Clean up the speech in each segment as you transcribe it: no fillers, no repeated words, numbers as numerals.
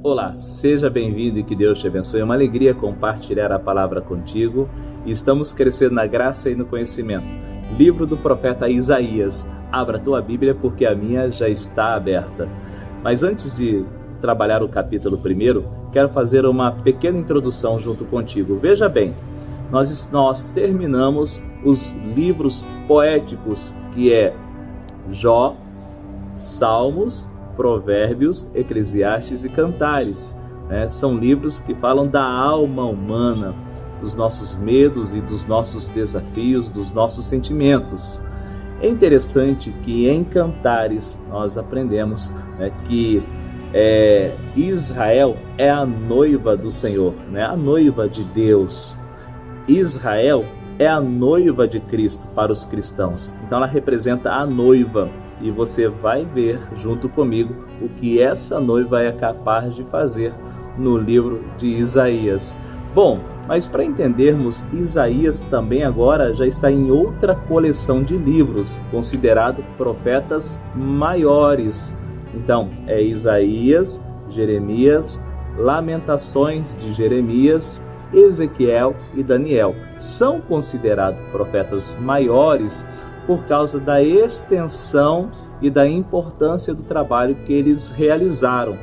Olá, seja bem-vindo e que Deus te abençoe. É uma alegria compartilhar a palavra contigo e estamos crescendo na graça e no conhecimento. Livro do profeta Isaías. Abra a tua Bíblia porque a minha já está aberta. Mas antes de trabalhar o capítulo 1, quero fazer uma pequena introdução junto contigo. Veja bem, nós terminamos os livros poéticos que é Jó, Salmos, Provérbios, Eclesiastes e Cantares, né? São livros que falam da alma humana, dos nossos medos e dos nossos desafios, dos nossos sentimentos. É interessante que em Cantares nós aprendemos, né, que Israel é a noiva do Senhor, né? A noiva de Deus. Israel é a noiva de Cristo para os cristãos. Então ela representa a noiva. E você vai ver junto comigo o que essa noiva é capaz de fazer no livro de Isaías. Bom, mas para entendermos, Isaías também agora já está em outra coleção de livros, considerado profetas maiores. Então, é Isaías, Jeremias, Lamentações de Jeremias, Ezequiel e Daniel. São considerados profetas maiores por causa da extensão e da importância do trabalho que eles realizaram.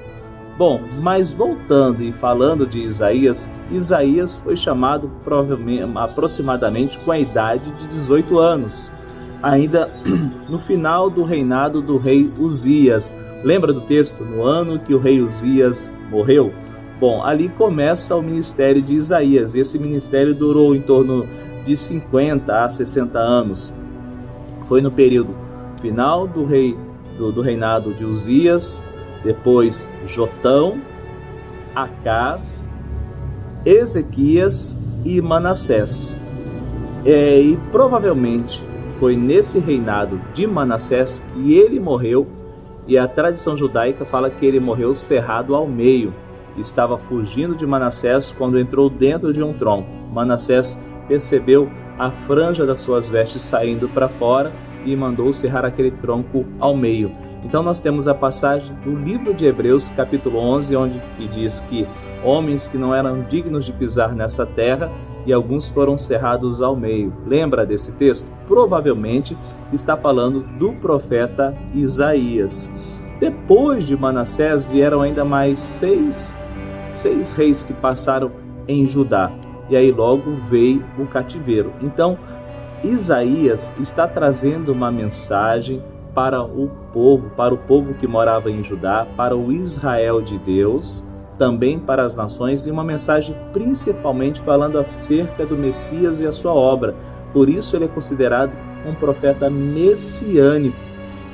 Bom, mas voltando e falando de Isaías, Isaías foi chamado aproximadamente com a idade de 18 anos, ainda no final do reinado do rei Uzias. Lembra do texto? No ano que o rei Uzias morreu? Bom, ali começa o ministério de Isaías. Esse ministério durou em torno de 50 a 60 anos. Foi no período final do reinado de Uzias, depois Jotão, Acás, Ezequias e Manassés. E provavelmente foi nesse reinado de Manassés que ele morreu, e a tradição judaica fala que ele morreu cerrado ao meio. Estava fugindo de Manassés quando entrou dentro de um tronco. Manassés percebeu a franja das suas vestes saindo para fora e mandou cerrar aquele tronco ao meio. Então nós temos a passagem do livro de Hebreus, capítulo 11, onde diz que homens que não eram dignos de pisar nessa terra e alguns foram cerrados ao meio. Lembra desse texto? Provavelmente está falando do profeta Isaías. Depois de Manassés vieram ainda mais seis reis que passaram em Judá. E aí logo veio o cativeiro. Então, Isaías está trazendo uma mensagem para o povo que morava em Judá, para o Israel de Deus, também para as nações, e uma mensagem principalmente falando acerca do Messias e a sua obra. Por isso ele é considerado um profeta messiânico.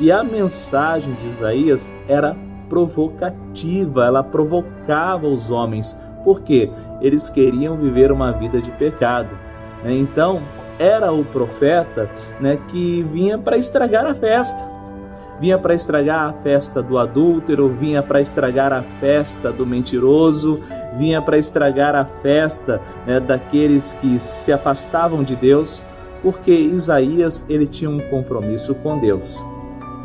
E a mensagem de Isaías era provocativa, ela provocava os homens. Por quê? Eles queriam viver uma vida de pecado. Então, era o profeta, né, que vinha para estragar a festa. Vinha para estragar a festa do adúltero, vinha para estragar a festa do mentiroso, vinha para estragar a festa, né, daqueles que se afastavam de Deus, porque Isaías ele tinha um compromisso com Deus.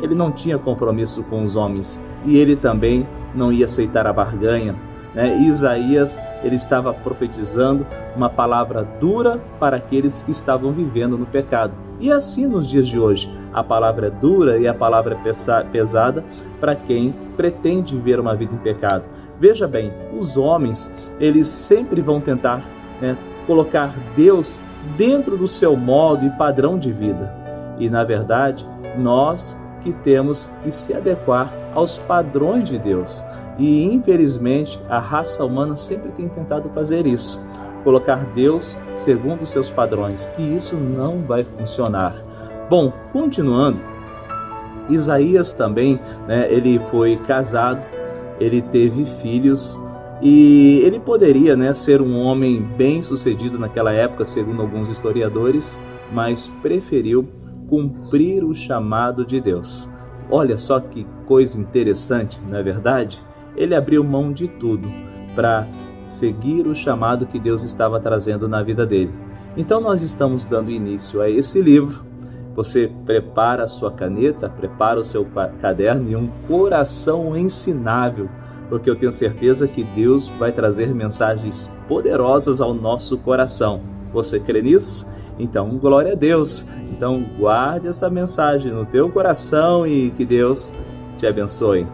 Ele não tinha compromisso com os homens e ele também não ia aceitar a barganha. Isaías ele estava profetizando uma palavra dura para aqueles que estavam vivendo no pecado. E assim nos dias de hoje, a palavra é dura e a palavra é pesada para quem pretende viver uma vida em pecado. Veja bem, os homens eles sempre vão tentar, colocar Deus dentro do seu modo e padrão de vida. E na verdade, nós que temos que se adequar aos padrões de Deus. E infelizmente a raça humana sempre tem tentado fazer isso, colocar Deus segundo os seus padrões, e isso não vai funcionar. Bom, continuando, Isaías também, ele foi casado, ele teve filhos, e ele poderia, ser um homem bem sucedido naquela época, segundo alguns historiadores, mas preferiu cumprir o chamado de Deus. Olha só que coisa interessante, não é verdade? Ele abriu mão de tudo para seguir o chamado que Deus estava trazendo na vida dele. Então nós estamos dando início a esse livro. Você prepara a sua caneta, prepara o seu caderno e um coração ensinável porque eu tenho certeza que Deus vai trazer mensagens poderosas ao nosso coração. Você crê nisso? Então, glória a Deus. Então, guarde essa mensagem no teu coração e que Deus te abençoe.